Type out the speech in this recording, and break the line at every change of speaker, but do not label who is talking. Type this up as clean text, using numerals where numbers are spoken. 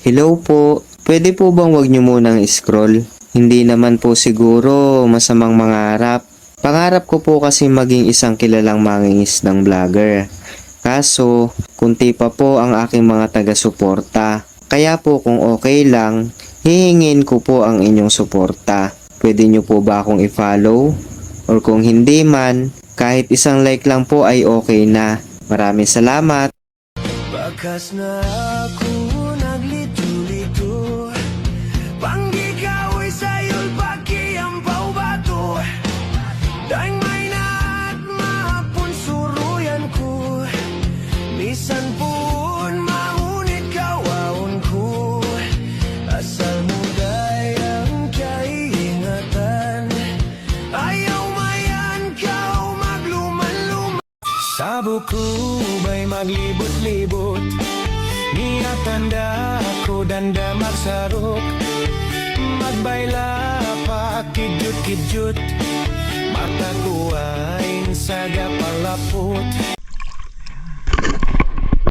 Hello po, pwede po bang wag niyo munang scroll? Hindi naman po siguro masamang mangarap. Pangarap ko po kasi maging isang kilalang mangingisdang vlogger. Kaso, kunti pa po ang aking mga taga-suporta. Kaya po kung okay lang, hihingin ko po ang inyong suporta. Pwede niyo po ba akong i-follow? Or kung hindi man, kahit isang like lang po ay okay na. Maraming salamat!
Bakas na ako naglito-lito, panggigaway sa'yo'y pagkiyampaw bato. Daing may na at mahapon suruyan ko, misan pun maunit kawaon ko. Asal mo dayang kaingatan, ayaw mayan kau magluman-luman. Sa buko ba'y maglibot-libot, niya tanda ako danda magsarok. Magbayla pa kidyut-kidyut, mata ko ay sagapalapot.